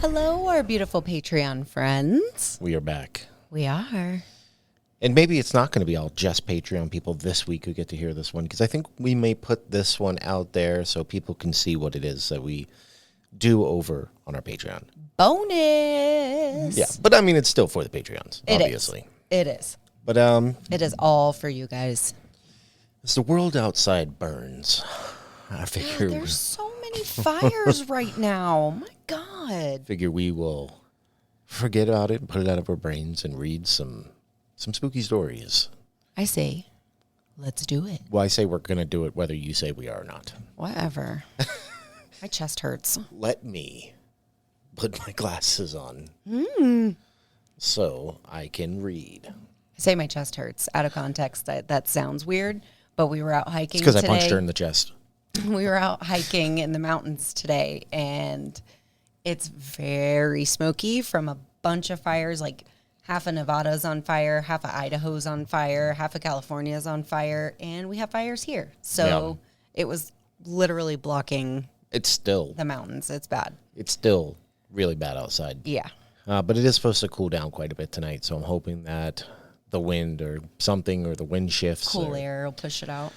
Hello, our beautiful Patreon friends. We are back. We are. And maybe it's not going to be all just Patreon people this week who get to hear this one, because I think we may put this one out there so people can see what it is that we do over on our Patreon. Bonus. Yeah, but I mean, it's still for the Patreons, obviously. It is. But It is all for you guys. as the world outside burns, I figure There's so many fires right now. My God. we will forget about it and put it out of our brains and read some spooky stories. I say, let's do it. Well, I say we're going to do it whether you say we are or not. Whatever. My chest hurts. Let me put my glasses on so I can read. I say my chest hurts. Out of context, that sounds weird, but we were out hiking It's because today. I punched her in the chest. We were out hiking in the mountains today, and it's very smoky from a bunch of fires. Like half of Nevada's on fire, half of Idaho's on fire, half of California's on fire, and we have fires here. So It was literally blocking It's still the mountains. It's bad. really bad outside. Yeah. But it is supposed to cool down quite a bit tonight, so I'm hoping that the wind or something or the wind shifts. Cool air will push it out.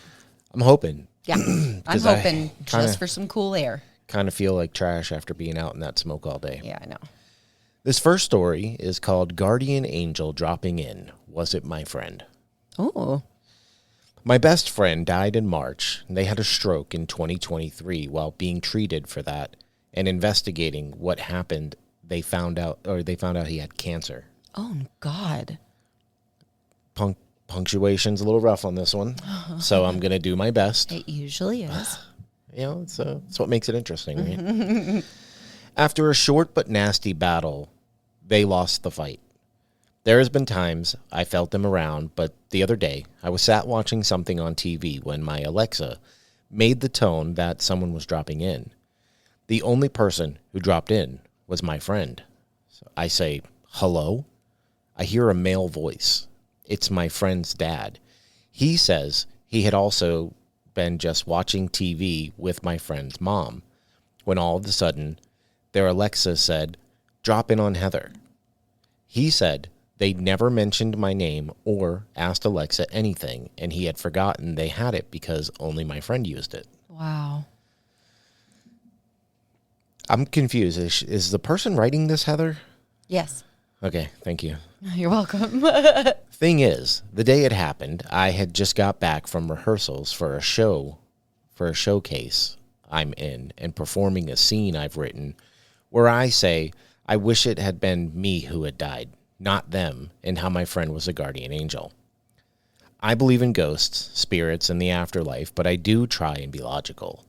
I'm hoping. Yeah. I'm 'Cause I hoping kinda- just for some cool air. Kind of feel like trash after being out in that smoke all day. Yeah, I know. This first story is called Guardian Angel Dropping In. Was it my friend? Oh. My best friend died in March, and they had a stroke in 2023 while being treated for that and investigating what happened. They found out he had cancer. Oh, God. Punctuation's a little rough on this one, so I'm going to do my best. It usually is. You know, it's what makes it interesting, right? After a short but nasty battle, they lost the fight. There has been times I felt them around, but the other day I was sat watching something on TV when my Alexa made the tone that someone was dropping in. The only person who dropped in was my friend. So I say, hello? I hear a male voice. It's my friend's dad. He says he had also been just watching TV with my friend's mom when all of a sudden their Alexa said, drop in on Heather. He said they never mentioned my name or asked Alexa anything, and he had forgotten they had it because only my friend used it. Wow. I'm confused. Is the person writing this Heather? Yes. Okay, thank you. You're welcome. Thing is, the day it happened, I had just got back from rehearsals for a showcase I'm in and performing a scene I've written where I say, I wish it had been me who had died, not them, and how my friend was a guardian angel. I believe in ghosts, spirits, and the afterlife, but I do try and be logical.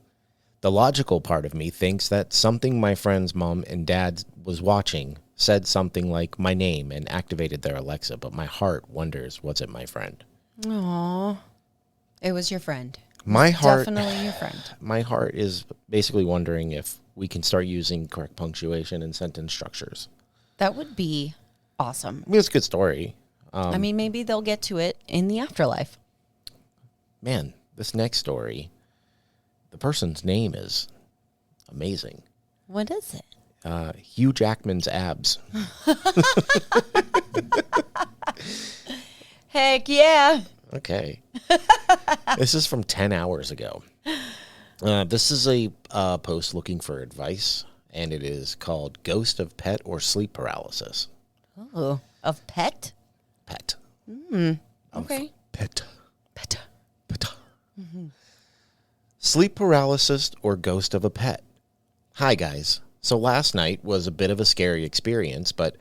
The logical part of me thinks that something my friend's mom and dad was watching said something like my name and activated their Alexa, but my heart wonders, was it my friend? Aw. It was your friend. My heart, Definitely your friend. my heart is basically wondering if we can start using correct punctuation and sentence structures. That would be awesome. I mean, it's a good story. I mean, maybe they'll get to it in the afterlife. Man, this next story, the person's name is amazing. What is it? Hugh Jackman's abs. Heck yeah. Okay. This is from 10 hours ago. This is a post looking for advice, and it is called Ghost of Pet or Sleep Paralysis. Oh, of pet? Pet. Okay. Pet. Pet. Pet. Sleep paralysis or ghost of a pet. Hi, guys. So last night was a bit of a scary experience, but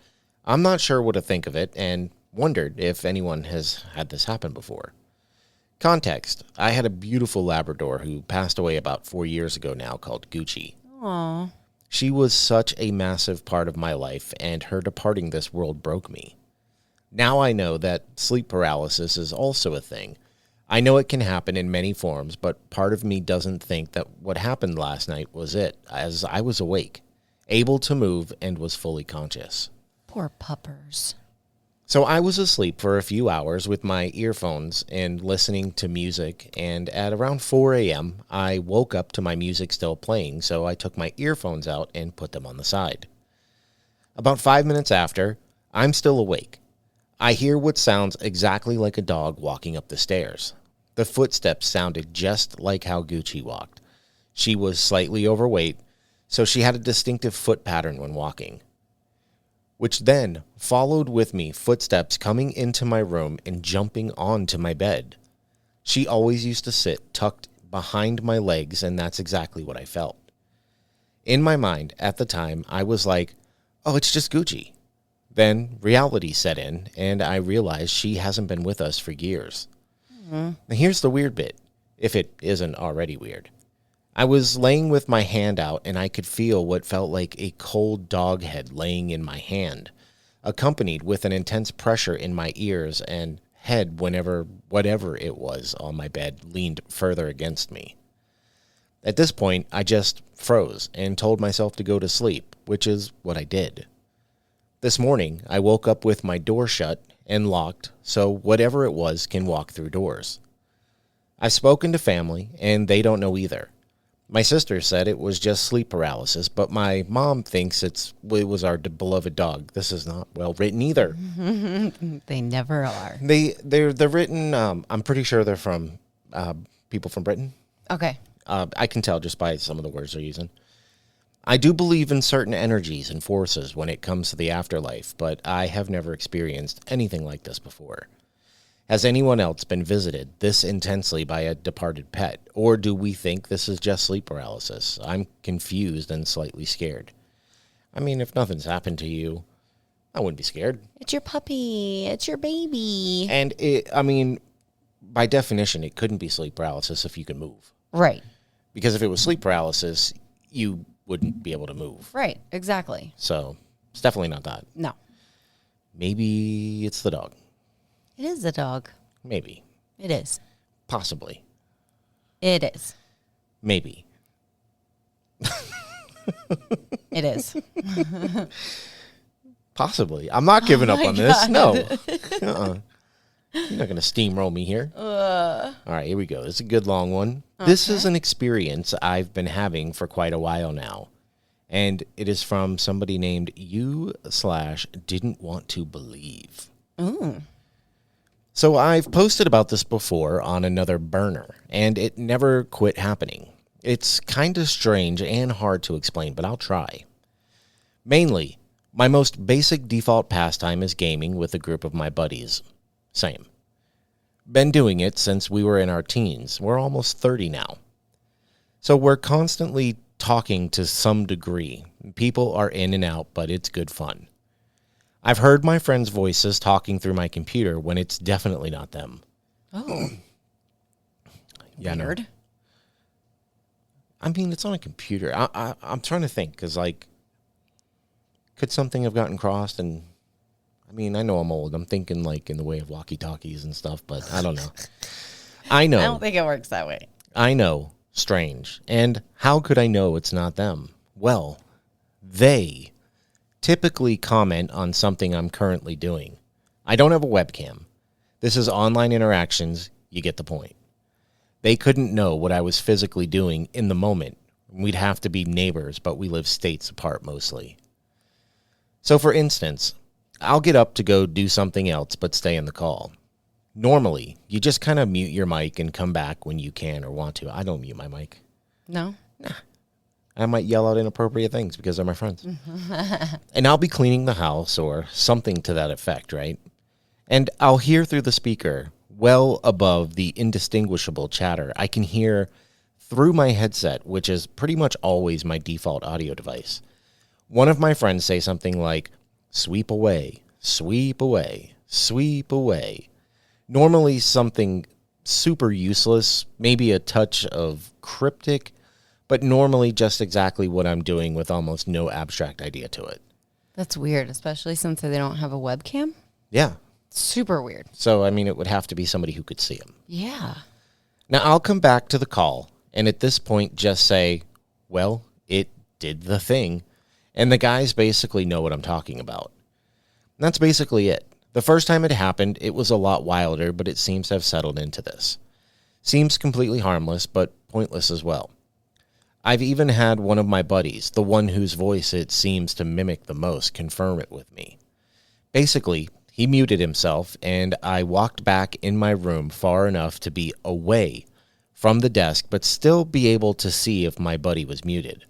I'm not sure what to think of it and wondered if anyone has had this happen before. Context. I had a beautiful Labrador who passed away about 4 years ago now called Gucci. Aw. She was such a massive part of my life, and her departing this world broke me. Now I know that sleep paralysis is also a thing. I know it can happen in many forms, but part of me doesn't think that what happened last night was it, as I was awake, able to move, and was fully conscious. Poor puppers. So I was asleep for a few hours with my earphones and listening to music, and at around 4 a.m., I woke up to my music still playing, so I took my earphones out and put them on the side. About 5 minutes after, I'm still awake. I hear what sounds exactly like a dog walking up the stairs. The footsteps sounded just like how Gucci walked. She was slightly overweight, so she had a distinctive foot pattern when walking, which then followed with me footsteps coming into my room and jumping onto my bed. She always used to sit tucked behind my legs, and that's exactly what I felt. In my mind, at the time, I was like, oh, it's just Gucci. Then reality set in, and I realized she hasn't been with us for years. Now, here's the weird bit, if it isn't already weird. I was laying with my hand out, and I could feel what felt like a cold dog head laying in my hand, accompanied with an intense pressure in my ears and head whenever whatever it was on my bed leaned further against me. At this point, I just froze and told myself to go to sleep, which is what I did. This morning, I woke up with my door shut and locked, so whatever it was can walk through doors. I've spoken to family, and they don't know either. My sister said it was just sleep paralysis, but my mom thinks it was our beloved dog. This is not well written either. They never are. They're written. I'm pretty sure they're from people from Britain. Okay. I can tell just by some of the words they're using. I do believe in certain energies and forces when it comes to the afterlife, but I have never experienced anything like this before. Has anyone else been visited this intensely by a departed pet, or do we think this is just sleep paralysis? I'm confused and slightly scared. I mean, if nothing's happened to you, I wouldn't be scared. It's your puppy. It's your baby. And by definition, it couldn't be sleep paralysis if you could move. Right. Because if it was sleep paralysis, you wouldn't be able to move. Right. Exactly. So it's definitely not that. No. Maybe it's the dog. It is a dog. Maybe. It is. Possibly. It is. Maybe. It is. Possibly. I'm not giving up on this. No. You're not going to steamroll me here. All right, here we go. This is a good long one. Okay. This is an experience I've been having for quite a while now. And it is from somebody named U/didn't want to believe. Ooh. So I've posted about this before on another burner, and it never quit happening. It's kind of strange and hard to explain, but I'll try. Mainly, my most basic default pastime is gaming with a group of my buddies. Same. Been doing it since we were in our teens. We're almost 30 now. So we're constantly talking to some degree. People are in and out, but it's good fun. I've heard my friends' voices talking through my computer when it's definitely not them. Oh. Yeah, weird. No. I mean, it's on a computer. I'm trying to think, because, could something have gotten crossed? And, I mean, I know I'm old. I'm thinking, in the way of walkie-talkies and stuff, but I don't know. I know. I don't think it works that way. I know. Strange. And how could I know it's not them? Well, they typically comment on something I'm currently doing. I don't have a webcam. This is online interactions. You get the point. They couldn't know what I was physically doing in the moment. We'd have to be neighbors, but we live states apart mostly. So for instance, I'll get up to go do something else but stay in the call. Normally, you just kind of mute your mic and come back when you can or want to. I don't mute my mic. No? Nah. I might yell out inappropriate things because they're my friends. And I'll be cleaning the house or something to that effect, right? And I'll hear through the speaker, well above the indistinguishable chatter, I can hear through my headset, which is pretty much always my default audio device. One of my friends say something like, sweep away, sweep away, sweep away. Normally something super useless, maybe a touch of cryptic, but normally just exactly what I'm doing with almost no abstract idea to it. That's weird, especially since they don't have a webcam. Yeah. Super weird. So, I mean, it would have to be somebody who could see him. Yeah. Now, I'll come back to the call, and at this point just say, well, it did the thing, and the guys basically know what I'm talking about. And that's basically it. The first time it happened, it was a lot wilder, but it seems to have settled into this. Seems completely harmless, but pointless as well. I've even had one of my buddies, the one whose voice it seems to mimic the most, confirm it with me. Basically, he muted himself, and I walked back in my room far enough to be away from the desk, but still be able to see if my buddy was muted.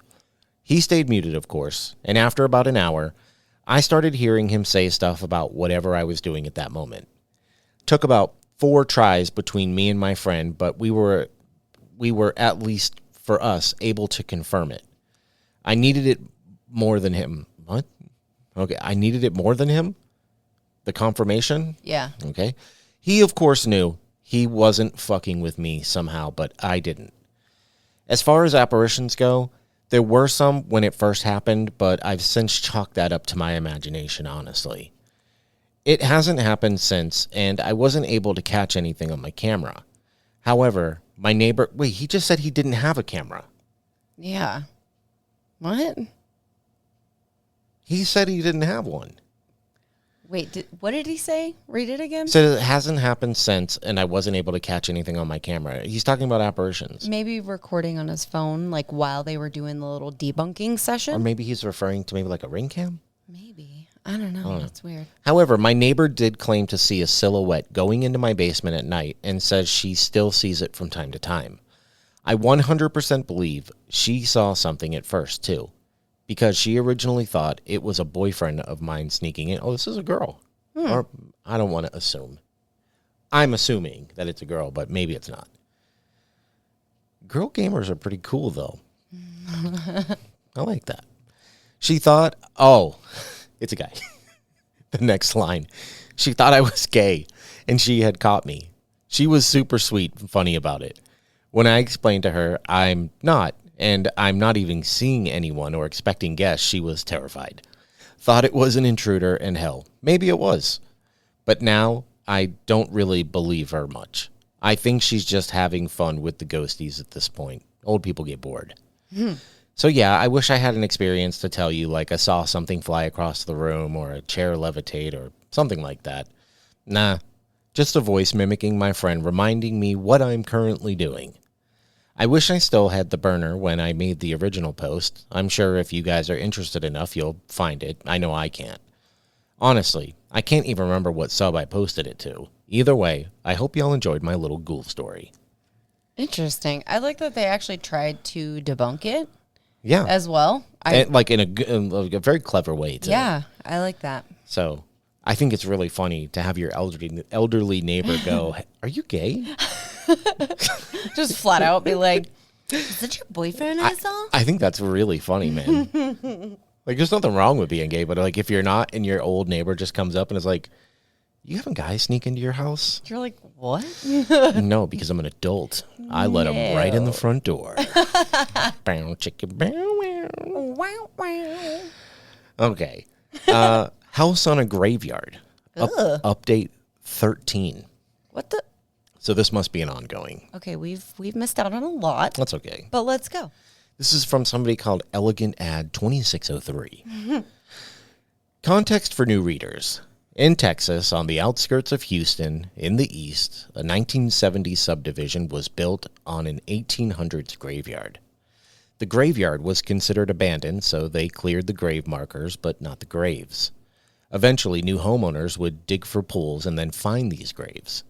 He stayed muted, of course, and after about an hour, I started hearing him say stuff about whatever I was doing at that moment. Took about 4 tries between me and my friend, but we were at least for us able to confirm it. I needed it more than him. What? Okay, I needed it more than him? The confirmation? Yeah. Okay. He, of course, knew he wasn't fucking with me somehow, but I didn't. As far as apparitions go, there were some when it first happened, but I've since chalked that up to my imagination, honestly. It hasn't happened since, and I wasn't able to catch anything on my camera. However, my neighbor... Wait, he just said he didn't have a camera. Yeah. What? He said he didn't have one. Wait, what did he say? Read it again. Said it hasn't happened since, and I wasn't able to catch anything on my camera. He's talking about apparitions. Maybe recording on his phone, like while they were doing the little debunking session. Or maybe he's referring to maybe like a ring cam? Maybe. I don't know. That's weird. However, my neighbor did claim to see a silhouette going into my basement at night and says she still sees it from time to time. I 100% believe she saw something at first, too, because she originally thought it was a boyfriend of mine sneaking in. Oh, this is a girl. Or I don't want to assume. I'm assuming that it's a girl, but maybe it's not. Girl gamers are pretty cool, though. I like that. She thought, oh, it's a guy. The next line. She thought I was gay, and she had caught me. She was super sweet and funny about it. When I explained to her I'm not, and I'm not even seeing anyone or expecting guests, she was terrified. Thought it was an intruder, and hell, maybe it was. But now, I don't really believe her much. I think she's just having fun with the ghosties at this point. Old people get bored. So yeah, I wish I had an experience to tell you, like I saw something fly across the room, or a chair levitate, or something like that. Nah, just a voice mimicking my friend, reminding me what I'm currently doing. I wish I still had the burner when I made the original post. I'm sure if you guys are interested enough, you'll find it. I know I can't. Honestly, I can't even remember what sub I posted it to. Either way, I hope y'all enjoyed my little ghoul story. Interesting. I like that they actually tried to debunk it. Yeah. As well. And like in a very clever way, too. Yeah, I like that. So I think it's really funny to have your elderly neighbor go, "Are you gay?" Just flat out be like, "Is that your boyfriend I saw?" I think that's really funny, man. Like, there's nothing wrong with being gay, but like if you're not and your old neighbor just comes up and is like, "You having guys sneak into your house?" You're like, "What?" No, because I'm an adult. I let them right in the front door. Bow, chicken, bow, wow. Wow, wow. Okay. House on a Graveyard. Update 13. What the? So this must be an ongoing. Okay, we've missed out on a lot. That's okay. But let's go. This is from somebody called Elegant Ad 2603. Context for new readers. In Texas, on the outskirts of Houston, in the east, a 1970s subdivision was built on an 1800s graveyard. The graveyard was considered abandoned, so they cleared the grave markers, but not the graves. Eventually, new homeowners would dig for pools and then find these graves.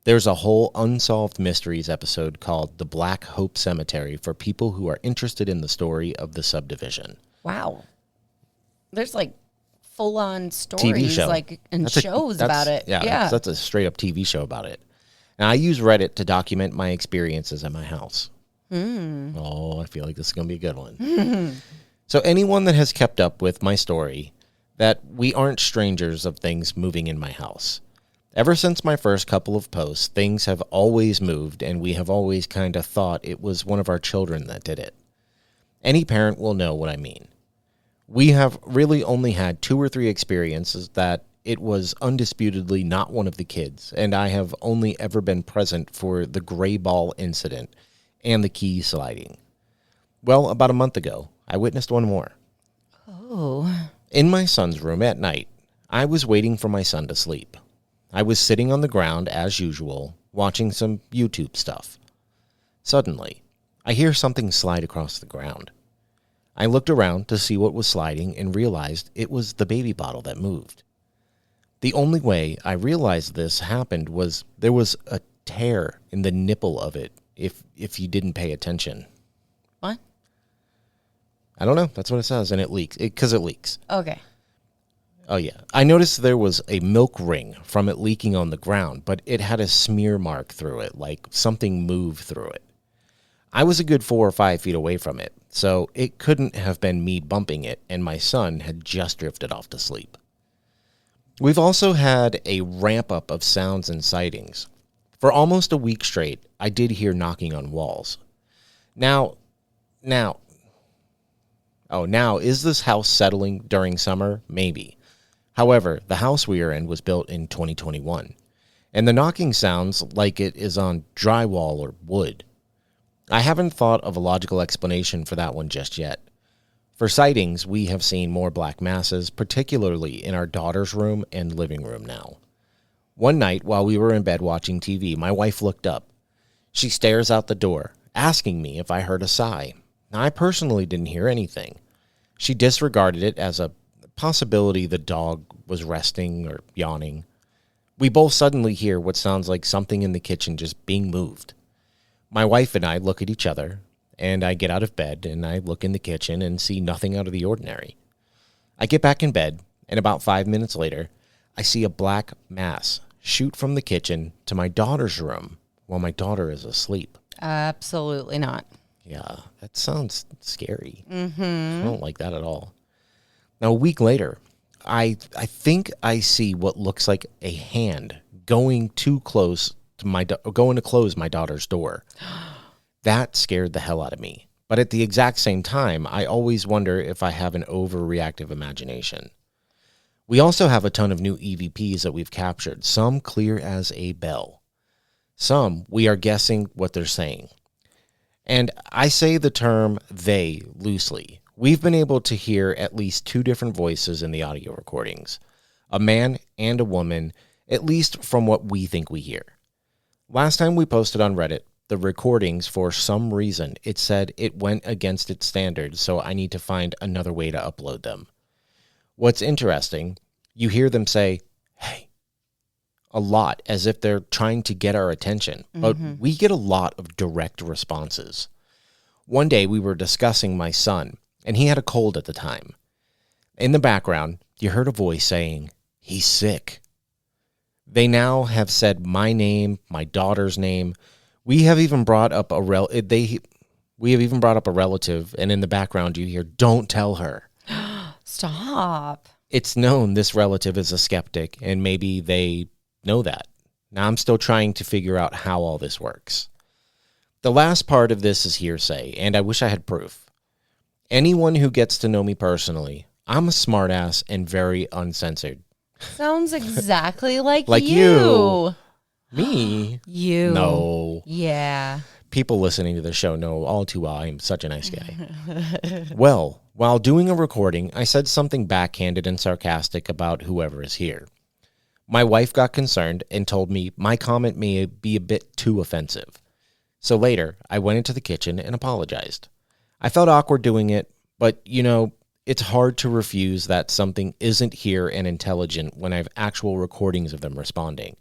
There's a whole Unsolved Mysteries episode called The Black Hope Cemetery for people who are interested in the story of the subdivision. Wow. There's like full-on stories TV show. like and shows about it. Yeah. That's a straight-up TV show about it. And I use Reddit to document my experiences at my house. Oh, I feel like this is going to be a good one. So anyone that has kept up with my story, that we aren't strangers of things moving in my house. Ever since my first couple of posts, things have always moved, and we have always kind of thought it was one of our children that did it. Any parent will know what I mean. We have really only had 2 or 3 experiences that it was undisputedly not one of the kids, and I have only ever been present for the gray ball incident and the key sliding. Well, about a month ago, I witnessed one more. Oh. In my son's room at night, I was waiting for my son to sleep. I was sitting on the ground as usual, watching some YouTube stuff. Suddenly, I hear something slide across the ground. I looked around to see what was sliding and realized it was the baby bottle that moved. The only way I realized this happened was there was a tear in the nipple of it if you didn't pay attention. What? I don't know. That's what it says, and it leaks. Because it leaks. Okay. Oh, yeah. I noticed there was a milk ring from it leaking on the ground, but it had a smear mark through it, like something moved through it. I was a good 4 or 5 feet away from it, so it couldn't have been me bumping it, and my son had just drifted off to sleep. We've also had a ramp-up of sounds and sightings. For almost a week straight, I did hear knocking on walls. Now, is this house settling during summer? Maybe. However, the house we are in was built in 2021, and the knocking sounds like it is on drywall or wood. I haven't thought of a logical explanation for that one just yet. For sightings, we have seen more black masses, particularly in our daughter's room and living room now. One night, while we were in bed watching TV, my wife looked up. She stares out the door, asking me if I heard a sigh. Now, I personally didn't hear anything. She disregarded it as a possibility the dog was resting or yawning. We both suddenly hear what sounds like something in the kitchen just being moved. My wife and I look at each other, and I get out of bed, and I look in the kitchen and see nothing out of the ordinary. I get back in bed, and about 5 minutes later, I see a black mass shoot from the kitchen to my daughter's room while my daughter is asleep. Absolutely not. Yeah, that sounds scary. I don't like that at all. Now, a week later, I think I see what looks like a hand going to close my daughter's door. That scared the hell out of me. But at the exact same time, I always wonder if I have an overreactive imagination. We also have a ton of new EVPs that we've captured, some clear as a bell. Some, we are guessing what they're saying. And I say the term they loosely. We've been able to hear at least 2 different voices in the audio recordings, a man and a woman, at least from what we think we hear. Last time we posted on Reddit the recordings, for some reason, it said it went against its standards, so I need to find another way to upload them. What's interesting, you hear them say, "Hey," a lot, as if they're trying to get our attention, but we get a lot of direct responses. One day we were discussing my son, and he had a cold at the time. In the background, you heard a voice saying, "He's sick." They now have said my name, my daughter's name. We have even brought up a relative, and in the background you hear, "Don't tell her." Stop. It's known this relative is a skeptic, and maybe they know that. Now I'm still trying to figure out how all this works. The last part of this is hearsay, and I wish I had proof. Anyone who gets to know me personally, I'm a smartass and very uncensored. Sounds exactly like you. Me? You. No. Yeah. People listening to the show know all too well I'm such a nice guy. Well, while doing a recording, I said something backhanded and sarcastic about whoever is here. My wife got concerned and told me my comment may be a bit too offensive. So later, I went into the kitchen and apologized. I felt awkward doing it, but, it's hard to refuse that something isn't here and intelligent when I have actual recordings of them responding.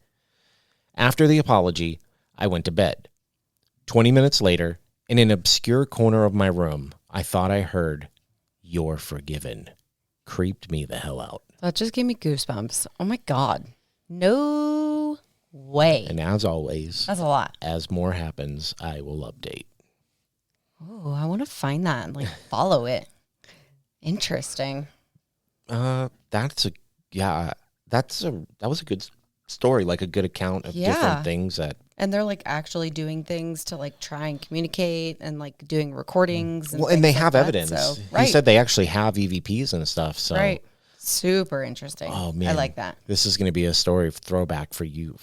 After the apology, I went to bed. 20 minutes later, in an obscure corner of my room, I thought I heard, "You're forgiven." Creeped me the hell out. That just gave me goosebumps. Oh my God. No way. And as always, That's a lot. as more happens, I will update. Oh, I want to find that and follow it. Interesting. That was a good story, like a good account of different things that. And they're actually doing things to try and communicate and doing recordings. And they have evidence. So, He said they actually have EVPs and stuff. So. Right. Super interesting. Oh man, I like that. This is going to be a story of throwback for you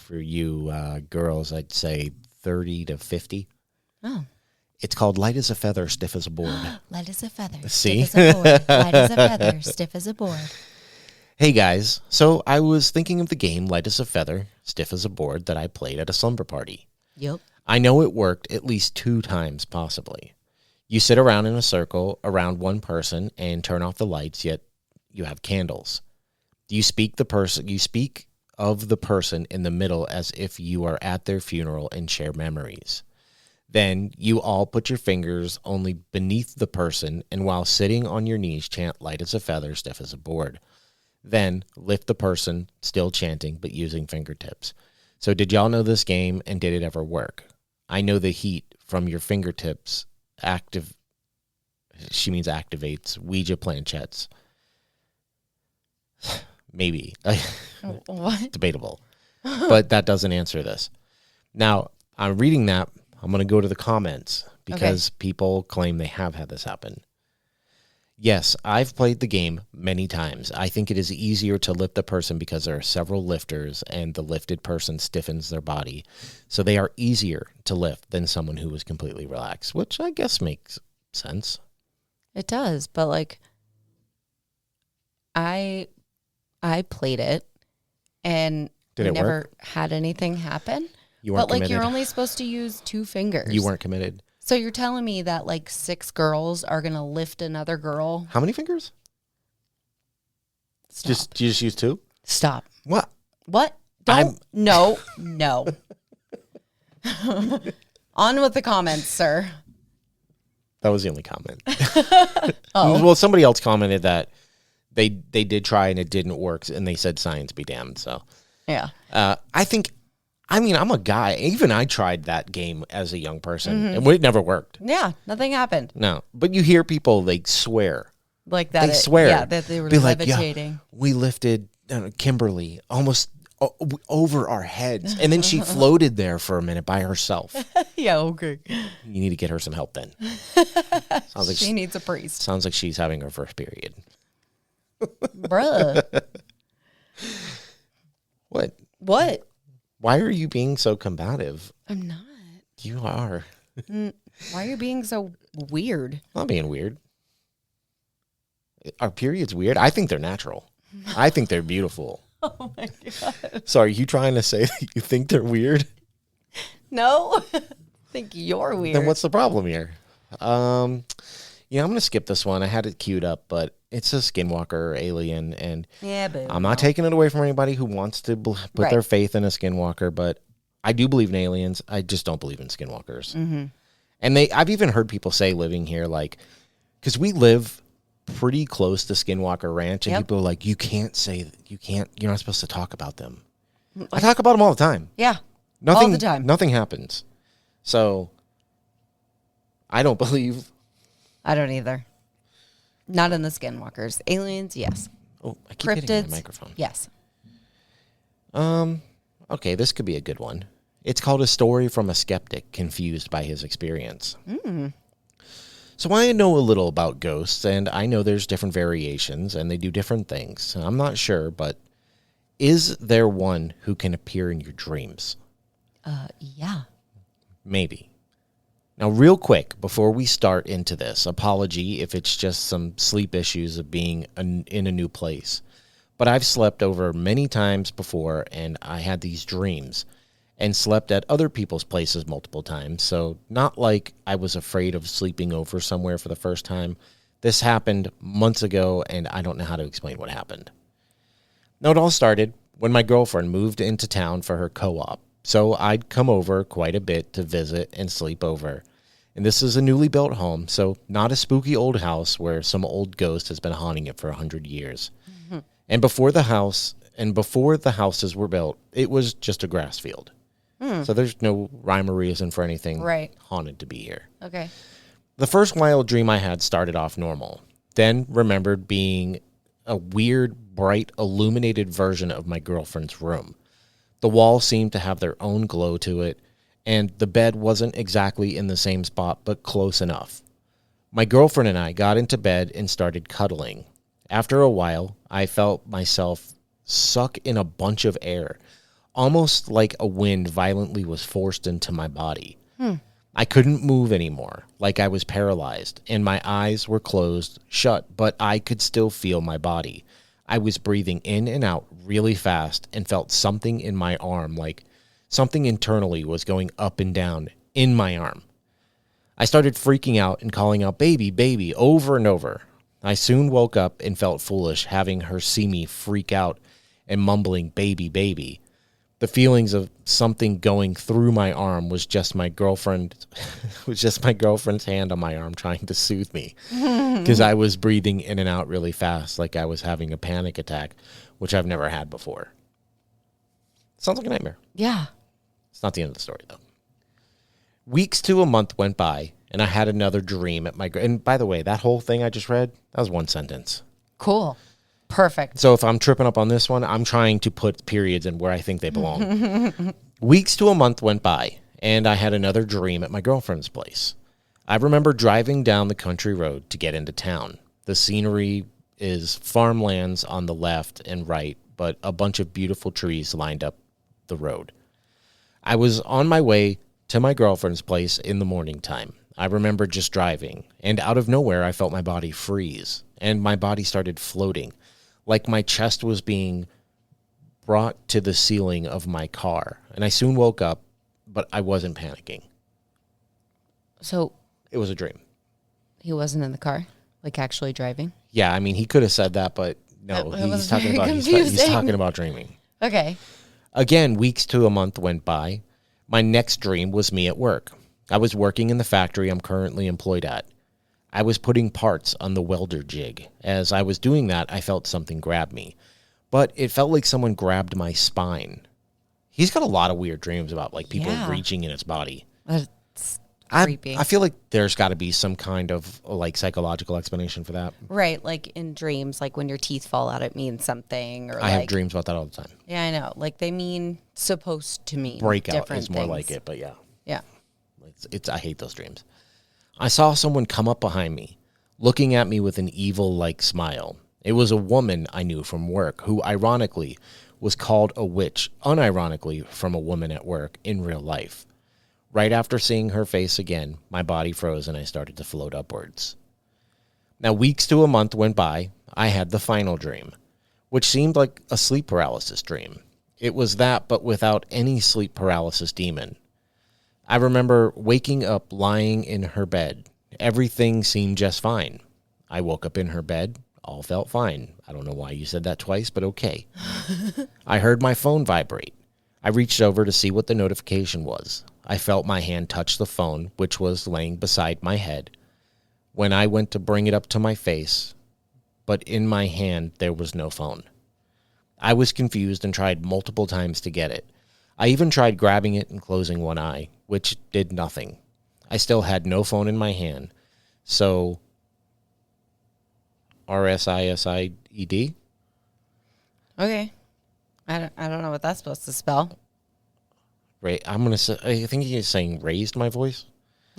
girls. I'd say 30 to 50. Oh. It's called Light as a Feather, Stiff as a Board. Light as a feather. See? Stiff as a board. Light as a feather. Stiff as a board. Hey guys, so I was thinking of the game Light as a Feather, Stiff as a Board that I played at a slumber party. Yep. I know it worked at least 2 times, possibly. You sit around in a circle around one person and turn off the lights, yet you have candles. You speak of the person in the middle as if you are at their funeral and share memories. Then you all put your fingers only beneath the person, and while sitting on your knees, chant light as a feather, stiff as a board. Then lift the person, still chanting, but using fingertips. So did y'all know this game, and did it ever work? I know the heat from your fingertips activates Ouija planchettes. Maybe. What? Debatable. But that doesn't answer this. Now, I'm reading that. I'm going to go to the comments because people claim they have had this happen. Yes, I've played the game many times. I think it is easier to lift the person because there are several lifters and the lifted person stiffens their body. So they are easier to lift than someone who is completely relaxed, which I guess makes sense. It does, but like I played it and Did it never work? had anything happen. You weren't But like committed. you're only supposed to use 2 fingers. You weren't committed. So you're telling me that like 6 girls are going to lift another girl? How many fingers? Stop. You just use 2? Stop. What? What? Don't. No. On with the comments, sir. That was the only comment. Oh. Well, somebody else commented that they did try and it didn't work, and they said science be damned. So Yeah. I'm a guy. Even I tried that game as a young person, and it never worked. Yeah. Nothing happened. No, but you hear people like swear. Like that. They swear. Yeah, that they were Be like, levitating. yeah, we lifted Kimberly almost over our heads, and then she floated there for a minute by herself. Yeah, okay. You need to get her some help then. Sounds like She needs a priest. Sounds like she's having her first period. Bruh. What? What? Why are you being so combative? I'm not. You are. Why are you being so weird? I'm not being weird. Are periods weird? I think they're natural. I think they're beautiful. Oh my God. So are you trying to say that you think they're weird? No. I think you're weird. Then what's the problem here? I'm going to skip this one. I had it queued up, but it's a skinwalker alien, and Yeah, but I'm not taking it away from anybody who wants to put their faith in a skinwalker, but I do believe in aliens. I just don't believe in skinwalkers. Mm-hmm. And I've even heard people say living here, like, because we live pretty close to Skinwalker Ranch, and people are like, you're not supposed to talk about them. I talk about them all the time. Yeah. Nothing, all the time. Nothing happens. So I don't believe. I don't either. Not in the skinwalkers. Aliens, yes. Oh, I keep hitting Cryptids, my microphone. yes. Okay, this could be a good one. It's called A Story from a Skeptic Confused by His Experience. So I know a little about ghosts, and I know there's different variations, and they do different things. I'm not sure, but is there one who can appear in your dreams? Yeah. Maybe. Now, real quick, before we start into this, apology if it's just some sleep issues of being in a new place. But I've slept over many times before, and I had these dreams and slept at other people's places multiple times. So not like I was afraid of sleeping over somewhere for the first time. This happened months ago, and I don't know how to explain what happened. Now, it all started when my girlfriend moved into town for her co-op. So I'd come over quite a bit to visit and sleep over. And this is a newly built home, so not a spooky old house where some old ghost has been haunting it for 100 years. Mm-hmm. And before the houses were built, it was just a grass field. So there's no rhyme or reason for anything haunted to be here. Okay. The first wild dream I had started off normal, then remembered being a weird, bright, illuminated version of my girlfriend's room. The walls seemed to have their own glow to it, and the bed wasn't exactly in the same spot, but close enough. My girlfriend and I got into bed and started cuddling. After a while, I felt myself suck in a bunch of air, almost like a wind violently was forced into my body. I couldn't move anymore, like I was paralyzed, and my eyes were closed shut, but I could still feel my body. I was breathing in and out really fast and felt something in my arm, like Something internally was going up and down in my arm. I started freaking out and calling out, baby, baby, over and over. I soon woke up and felt foolish having her see me freak out and mumbling, baby, baby. The feelings of something going through my arm was just my girlfriend's hand on my arm trying to soothe me because I was breathing in and out really fast like I was having a panic attack, which I've never had before. Sounds like a nightmare. Yeah. It's not the end of the story, though. Weeks to a month went by, and I had another dream at my... And by the way, that whole thing I just read, that was one sentence. Cool. Perfect. So if I'm tripping up on this one, I'm trying to put periods in where I think they belong. Weeks to a month went by, and I had another dream at my girlfriend's place. I remember driving down the country road to get into town. The scenery is farmlands on the left and right, but a bunch of beautiful trees lined up the road. I was on my way to my girlfriend's place in the morning time. I remember just driving, and out of nowhere, I felt my body freeze, and my body started floating, like my chest was being brought to the ceiling of my car. And I soon woke up, but I wasn't panicking. So It was a dream. he wasn't in the car, like actually driving? Yeah, I mean, he could have said that, but no, That was he's talking very about he's confusing. talking about dreaming. Okay. Again, weeks to a month went by. My next dream was me at work. I was working in the factory I'm currently employed at. I was putting parts on the welder jig. As I was doing that, I felt something grab me. But it felt like someone grabbed my spine. He's got a lot of weird dreams about like people Yeah. reaching in his body. That's creepy. I feel like there's got to be some kind of like psychological explanation for that. Right, like in dreams, like when your teeth fall out, it means something. Or I have like, dreams about that all the time. yeah, I know. Like they mean supposed to mean Breakout different is more things. like it, but yeah. Yeah. I hate those dreams. I saw someone come up behind me, looking at me with an evil-like smile. It was a woman I knew from work who, ironically, was called a witch, unironically, from a woman at work in real life. Right after seeing her face again, my body froze and I started to float upwards. Now, weeks to a month went by. I had the final dream, which seemed like a sleep paralysis dream. It was that, but without any sleep paralysis demon. I remember waking up lying in her bed. Everything seemed just fine. I woke up in her bed. All felt fine. I don't know why you said that twice, but okay. I heard my phone vibrate. I reached over to see what the notification was. I felt my hand touch the phone, which was laying beside my head. When I went to bring it up to my face, but in my hand there was no phone. I was confused and tried multiple times to get it. I even tried grabbing it and closing one eye, which did nothing. I still had no phone in my hand. So, RSISIED? Okay. I don't know what that's supposed to spell. Right. I'm going to say, I think he's saying raised my voice.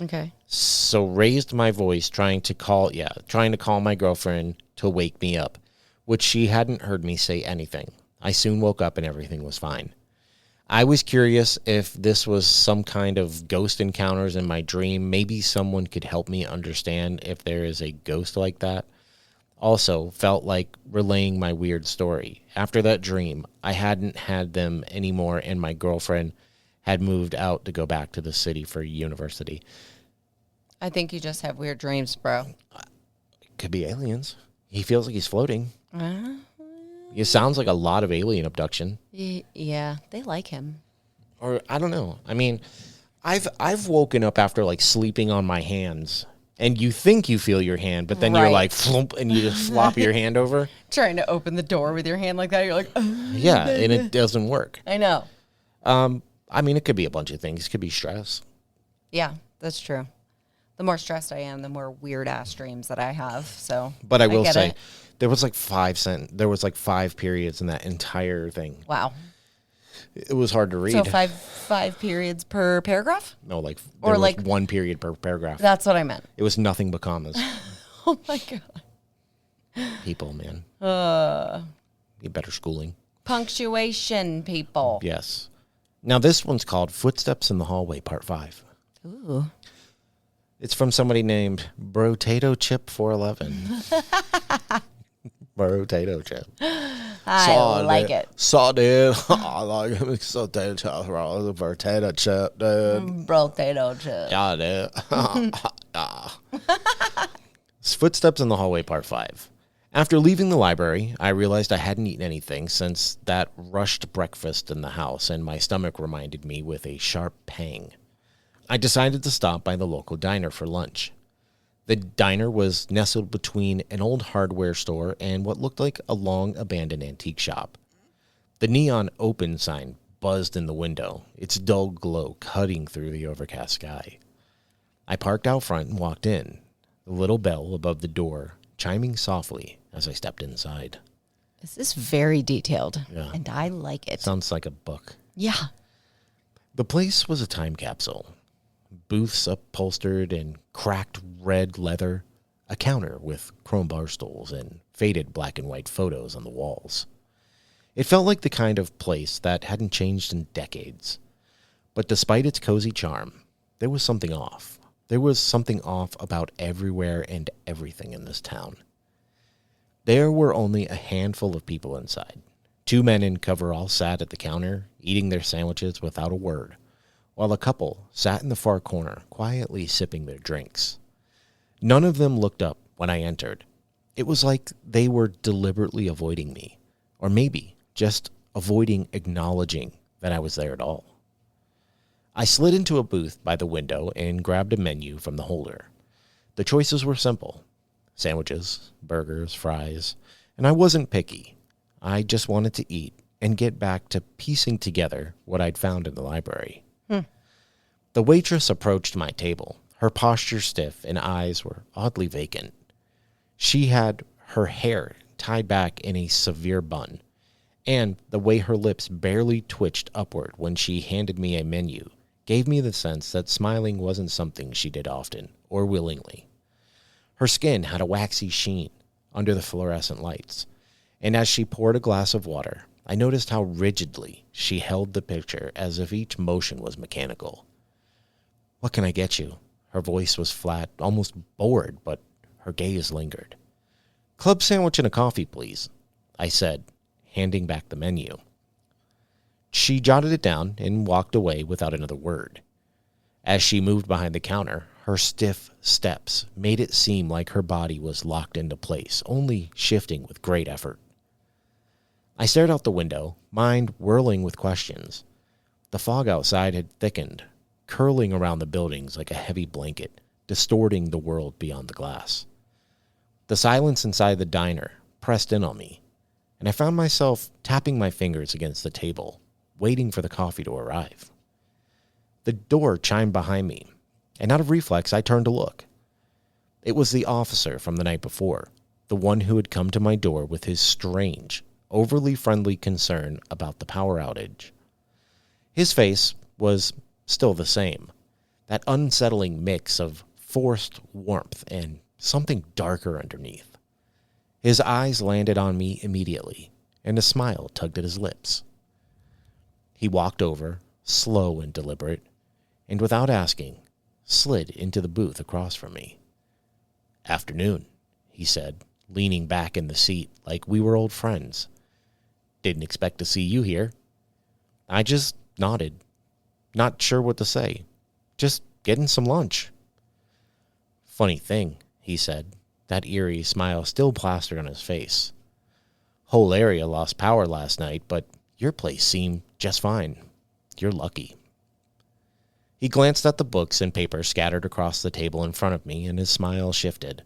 Okay. So raised my voice trying to call my girlfriend to wake me up, which she hadn't heard me say anything. I soon woke up and everything was fine. I was curious if this was some kind of ghost encounters in my dream. Maybe someone could help me understand if there is a ghost like that. Also, felt like relaying my weird story. After that dream, I hadn't had them anymore, and my girlfriend had moved out to go back to the city for university. I think you just have weird dreams, bro. Could be aliens. He feels like he's floating. It sounds like a lot of alien abduction. Yeah, they like him. Or I don't know. I mean, I've woken up after like sleeping on my hands, and you think you feel your hand, but then you're Right. like flump, and you just flop your hand over. Trying to open the door with your hand like that, you're like, Yeah, and it doesn't work. I know. I mean, it could be a bunch of things. It could be stress. Yeah, that's true. The more stressed I am, the more weird ass dreams that I have. So, But I will get say, it. there was like 5 periods in that entire thing. Wow. It was hard to read. So five periods per paragraph. No, like Or there was like- 1 period per paragraph. That's what I meant. It was nothing but commas. Oh my god. People, man. Need better schooling. Punctuation, people. Yes. Now this one's called Footsteps in the Hallway, Part 5. Ooh. It's from somebody named Brotato Chip 411. Potato chip. I like it. So, dude, I like it. So, dude, the potato chip, dude. Potato chip. Yeah, dude. Footsteps in the hallway, part 5. After leaving the library, I realized I hadn't eaten anything since that rushed breakfast in the house, and my stomach reminded me with a sharp pang. I decided to stop by the local diner for lunch. The diner was nestled between an old hardware store and what looked like a long-abandoned antique shop. The neon open sign buzzed in the window, its dull glow cutting through the overcast sky. I parked out front and walked in, the little bell above the door chiming softly as I stepped inside. This is very detailed, Yeah. and I like it. Sounds like a book. Yeah. The place was a time capsule. Booths upholstered in cracked red leather, a counter with chrome bar stools and faded black and white photos on the walls. It felt like the kind of place that hadn't changed in decades. But despite its cozy charm, there was something off. There was something off about everywhere and everything in this town. There were only a handful of people inside. 2 men in coveralls sat at the counter, eating their sandwiches without a word, while a couple sat in the far corner, quietly sipping their drinks. None of them looked up when I entered. It was like they were deliberately avoiding me, or maybe just avoiding acknowledging that I was there at all. I slid into a booth by the window and grabbed a menu from the holder. The choices were simple: sandwiches, burgers, fries, and I wasn't picky. I just wanted to eat and get back to piecing together what I'd found in the library. The waitress approached my table, her posture stiff and eyes were oddly vacant. She had her hair tied back in a severe bun, and the way her lips barely twitched upward when she handed me a menu gave me the sense that smiling wasn't something she did often or willingly. Her skin had a waxy sheen under the fluorescent lights, and as she poured a glass of water, I noticed how rigidly she held the picture as if each motion was mechanical. "What can I get you?" Her voice was flat, almost bored, but her gaze lingered. "Club sandwich and a coffee, please," I said, handing back the menu. She jotted it down and walked away without another word. As she moved behind the counter, her stiff steps made it seem like her body was locked into place, only shifting with great effort. I stared out the window, mind whirling with questions. The fog outside had thickened, curling around the buildings like a heavy blanket, distorting the world beyond the glass. The silence inside the diner pressed in on me, and I found myself tapping my fingers against the table, waiting for the coffee to arrive. The door chimed behind me, and out of reflex, I turned to look. It was the officer from the night before, the one who had come to my door with his strange, overly friendly concern about the power outage. His face was still the same, that unsettling mix of forced warmth and something darker underneath. His eyes landed on me immediately, and a smile tugged at his lips. He walked over, slow and deliberate, and without asking, slid into the booth across from me. "Afternoon," he said, leaning back in the seat like we were old friends. "Didn't expect to see you here." I just nodded, not sure what to say. "Just getting some lunch." "Funny thing," he said, that eerie smile still plastered on his face. "Whole area lost power last night, but your place seemed just fine. You're lucky." He glanced at the books and papers scattered across the table in front of me, and his smile shifted.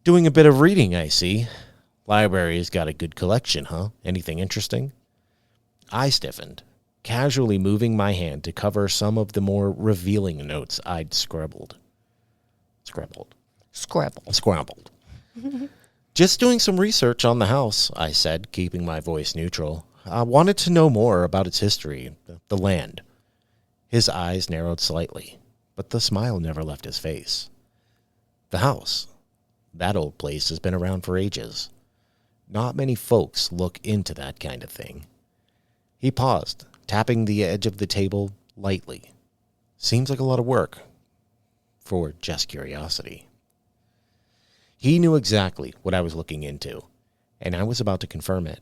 "Doing a bit of reading, I see. Library's got a good collection, huh? Anything interesting?" I stiffened, casually moving my hand to cover some of the more revealing notes I'd scrabbled. "Just doing some research on the house," I said, keeping my voice neutral. "I wanted to know more about its history, the land." His eyes narrowed slightly, but the smile never left his face. "The house. That old place has been around for ages. Not many folks look into that kind of thing." He paused, tapping the edge of the table lightly. "Seems like a lot of work for just curiosity." He knew exactly what I was looking into. and I was about to confirm it.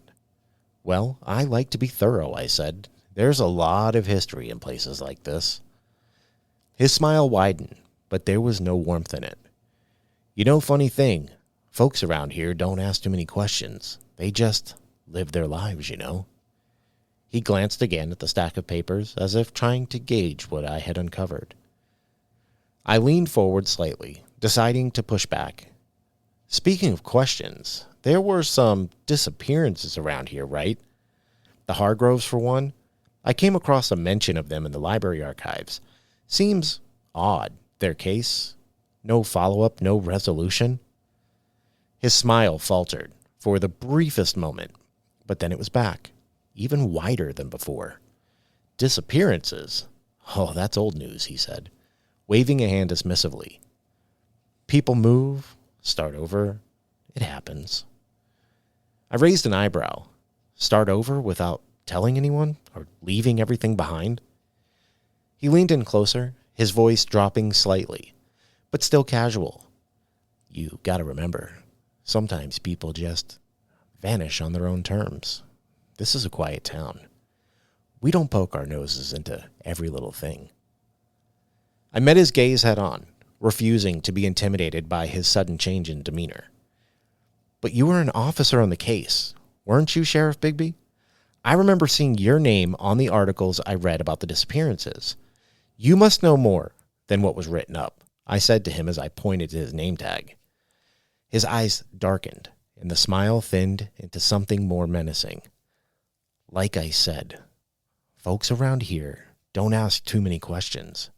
Well, I like to be thorough, I said. There's a lot of history in places like this. His smile widened, but there was no warmth in it. You know, funny thing, folks around here don't ask too many questions. They just live their lives, you know. He glanced again at the stack of papers, as if trying to gauge what I had uncovered. I leaned forward slightly, deciding to push back. Speaking of questions, there were some disappearances around here, right? The Hargroves, for one. I came across a mention of them in the library archives. Seems odd, their case. No follow-up, no resolution. His smile faltered for the briefest moment, but then it was back, even wider than before. Disappearances? Oh, that's old news, he said, waving a hand dismissively. People move, start over. It happens. I raised an eyebrow. Start over without telling anyone or leaving everything behind? He leaned in closer, his voice dropping slightly, but still casual. You gotta remember, sometimes people just vanish on their own terms. This is a quiet town. We don't poke our noses into every little thing. I met his gaze head on, refusing to be intimidated by his sudden change in demeanor. But you were an officer on the case, weren't you, Sheriff Bigby? I remember seeing your name on the articles I read about the disappearances. You must know more than what was written up, I said to him as I pointed to his name tag. His eyes darkened, and the smile thinned into something more menacing. Like I said, folks around here don't ask too many questions.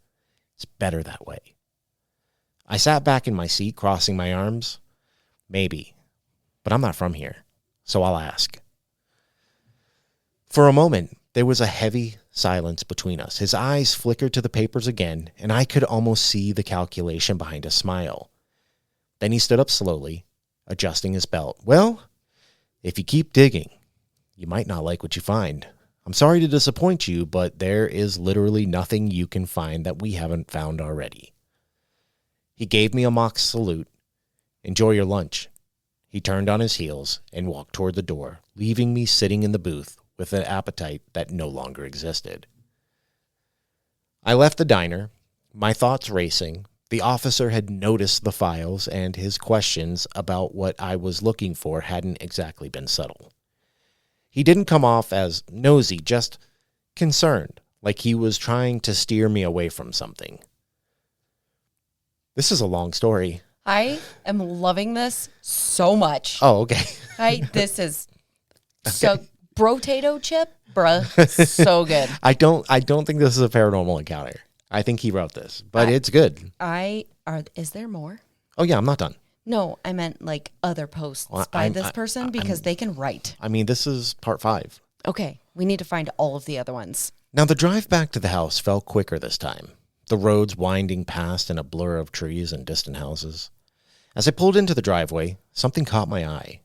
It's better that way. I sat back in my seat, crossing my arms. Maybe, but I'm not from here, so I'll ask. For a moment, there was a heavy silence between us. His eyes flickered to the papers again, and I could almost see the calculation behind his smile. Then he stood up slowly, adjusting his belt. Well, if you keep digging, you might not like what you find. I'm sorry to disappoint you, but there is literally nothing you can find that we haven't found already. He gave me a mock salute. Enjoy your lunch. He turned on his heels and walked toward the door, leaving me sitting in the booth with an appetite that no longer existed. I left the diner, my thoughts racing. The officer had noticed the files, and his questions about what I was looking for hadn't exactly been subtle. He didn't come off as nosy, just concerned, like he was trying to steer me away from something. This is a long story. I am loving this so much. Oh, okay. This is so brotato chip, bruh, so good. I don't think this is a paranormal encounter. I think he wrote this, but it's good. Is there more? Oh yeah, I'm not done. No, I meant like other posts by this person because they can write. I mean, this is part 5. Okay, we need to find all of the other ones. Now the drive back to the house felt quicker this time. The roads winding past in a blur of trees and distant houses. As I pulled into the driveway, something caught my eye.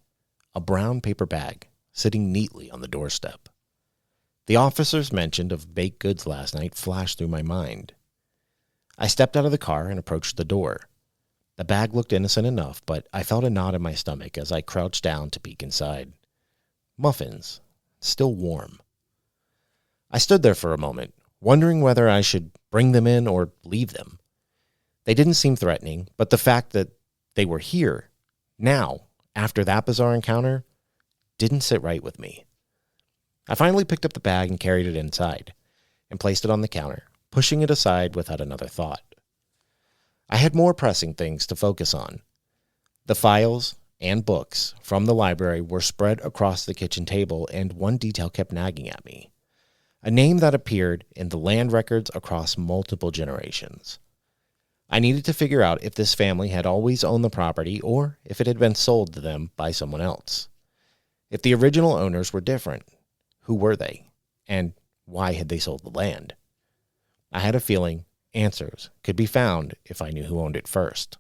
A brown paper bag sitting neatly on the doorstep. The officer's mention of baked goods last night flashed through my mind. I stepped out of the car and approached the door. The bag looked innocent enough, but I felt a knot in my stomach as I crouched down to peek inside. Muffins, still warm. I stood there for a moment, wondering whether I should bring them in or leave them. They didn't seem threatening, but the fact that they were here, now, after that bizarre encounter, didn't sit right with me. I finally picked up the bag and carried it inside, and placed it on the counter, pushing it aside without another thought. I had more pressing things to focus on. The files and books from the library were spread across the kitchen table, and one detail kept nagging at me. A name that appeared in the land records across multiple generations. I needed to figure out if this family had always owned the property or if it had been sold to them by someone else. If the original owners were different, who were they? And why had they sold the land? I had a feeling answers could be found if I knew who owned it first.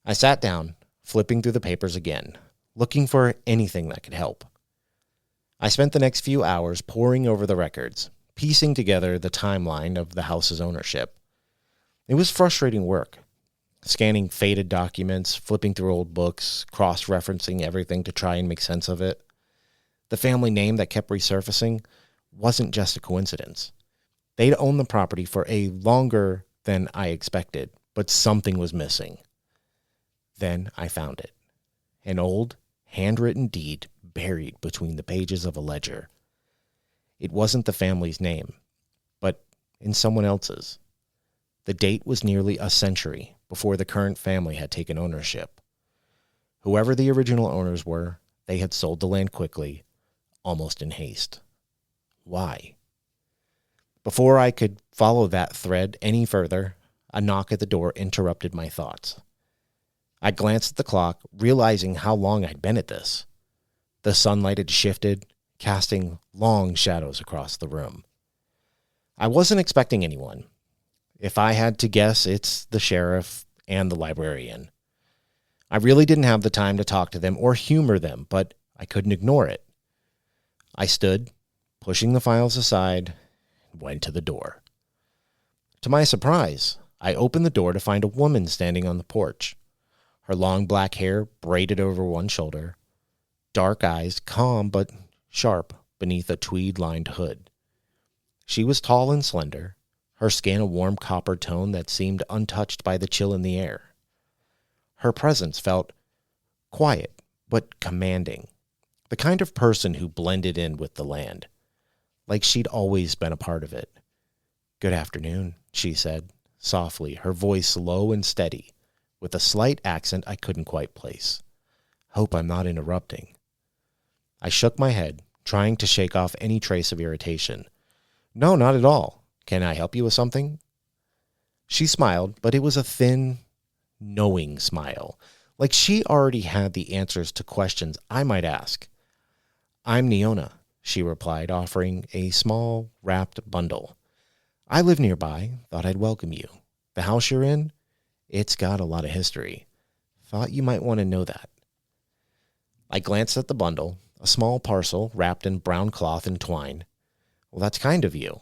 I sat down, flipping through the papers again, looking for anything that could help. I spent the next few hours poring over the records, piecing together the timeline of the house's ownership. It was frustrating work. scanning faded documents, flipping through old books, cross-referencing everything to try and make sense of it. The family name that kept resurfacing wasn't just a coincidence. They'd owned the property for a longer than I expected, but something was missing. Then I found it. An old, handwritten deed buried between the pages of a ledger. It wasn't the family's name, but in someone else's. The date was nearly a century before the current family had taken ownership. Whoever the original owners were, they had sold the land quickly, almost in haste. Why? Before I could follow that thread any further, a knock at the door interrupted my thoughts. I glanced at the clock, realizing how long I'd been at this. The sunlight had shifted, casting long shadows across the room. I wasn't expecting anyone. If I had to guess, it's the sheriff and the librarian. I really didn't have the time to talk to them or humor them, but I couldn't ignore it. I stood, pushing the files aside, and went to the door. To my surprise, I opened the door to find a woman standing on the porch. Her long black hair braided over one shoulder, dark eyes calm but sharp beneath a tweed-lined hood. She was tall and slender, her skin a warm copper tone that seemed untouched by the chill in the air. Her presence felt quiet but commanding, the kind of person who blended in with the land, like she'd always been a part of it. "Good afternoon," she said, softly, her voice low and steady, with a slight accent I couldn't quite place. "Hope I'm not interrupting." I shook my head, trying to shake off any trace of irritation. "No, not at all. Can I help you with something?" She smiled, but it was a thin, knowing smile, like she already had the answers to questions I might ask. "I'm Neona," she replied, offering a small, wrapped bundle. "I live nearby. Thought I'd welcome you. The house you're in? It's got a lot of history. Thought you might want to know that." I glanced at the bundle, a small parcel wrapped in brown cloth and twine. "Well, that's kind of you,"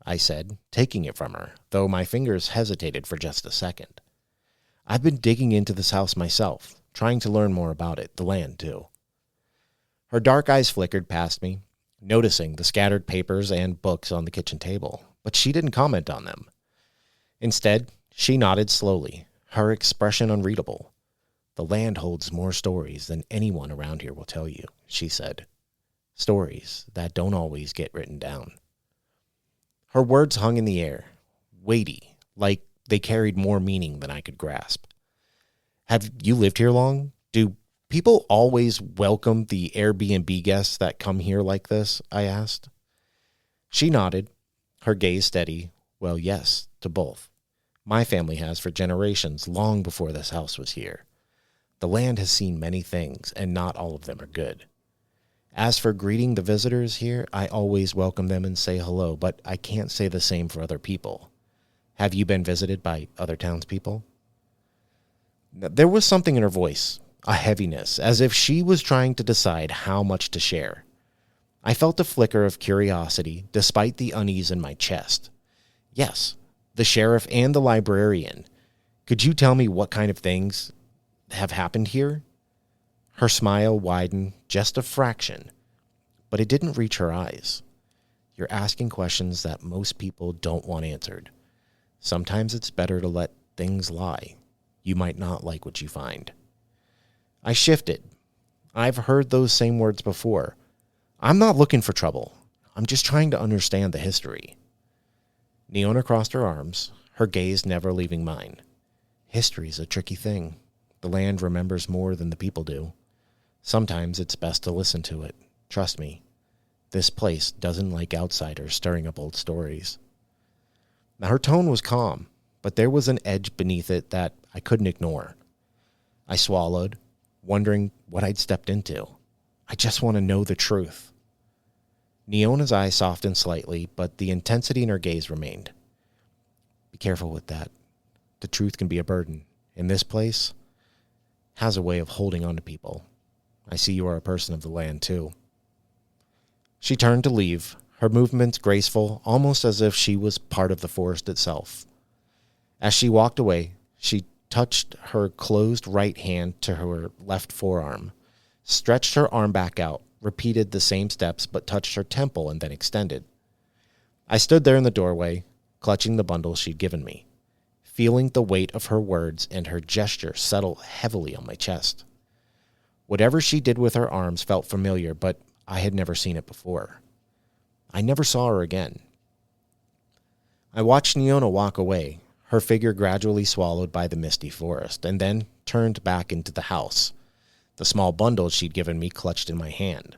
I said, taking it from her, though my fingers hesitated for just a second. "I've been digging into this house myself, trying to learn more about it, the land, too." Her dark eyes flickered past me, noticing the scattered papers and books on the kitchen table, but she didn't comment on them. Instead, she nodded slowly, her expression unreadable. "The land holds more stories than anyone around here will tell you," she said. "Stories that don't always get written down." Her words hung in the air, weighty, like they carried more meaning than I could grasp. "Have you lived here long? Do people always welcome the Airbnb guests that come here like this?" I asked. She nodded, her gaze steady. "Well, yes, to both. My family has for generations, long before this house was here. The land has seen many things, and not all of them are good. As for greeting the visitors here, I always welcome them and say hello, but I can't say the same for other people. Have you been visited by other townspeople?" There was something in her voice, a heaviness, as if she was trying to decide how much to share. I felt a flicker of curiosity, despite the unease in my chest. "Yes, the sheriff and the librarian. Could you tell me what kind of things have happened here?" Her smile widened just a fraction, but it didn't reach her eyes. "You're asking questions that most people don't want answered. Sometimes it's better to let things lie. You might not like what you find." I shifted. I've heard those same words before. "I'm not looking for trouble. I'm just trying to understand the history." Neona crossed her arms, her gaze never leaving mine. "History's a tricky thing. The land remembers more than the people do. Sometimes it's best to listen to it. Trust me. This place doesn't like outsiders stirring up old stories." Now, her tone was calm, but there was an edge beneath it that I couldn't ignore. I swallowed, wondering what I'd stepped into. "I just want to know the truth." Neona's eyes softened slightly, but the intensity in her gaze remained. "Be careful with that. The truth can be a burden, and this place has a way of holding on to people. I see you are a person of the land, too." She turned to leave, her movements graceful, almost as if she was part of the forest itself. As she walked away, she touched her closed right hand to her left forearm, stretched her arm back out, repeated the same steps, but touched her temple and then extended. I stood there in the doorway, clutching the bundle she'd given me, feeling the weight of her words and her gesture settle heavily on my chest. Whatever she did with her arms felt familiar, but I had never seen it before. I never saw her again. I watched Niona walk away, her figure gradually swallowed by the misty forest, and then turned back into the house, the small bundle she'd given me clutched in my hand.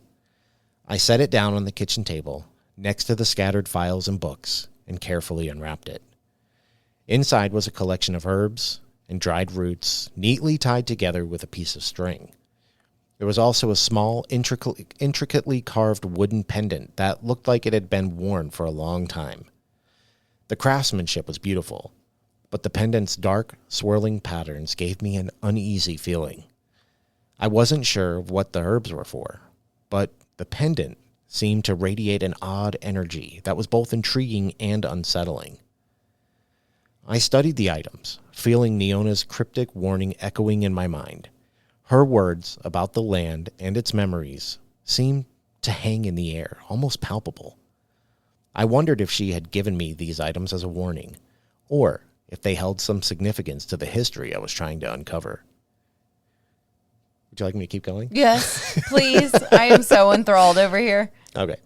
I set it down on the kitchen table, next to the scattered files and books, and carefully unwrapped it. Inside was a collection of herbs and dried roots, neatly tied together with a piece of string. There was also a small, intricately carved wooden pendant that looked like it had been worn for a long time. The craftsmanship was beautiful, but the pendant's dark, swirling patterns gave me an uneasy feeling. I wasn't sure what the herbs were for, but the pendant seemed to radiate an odd energy that was both intriguing and unsettling. I studied the items, feeling Niona's cryptic warning echoing in my mind. Her words about the land and its memories seemed to hang in the air, almost palpable. I wondered if she had given me these items as a warning, or if they held some significance to the history I was trying to uncover. Would you like me to keep going? Yes, please. I am so enthralled over here. Okay.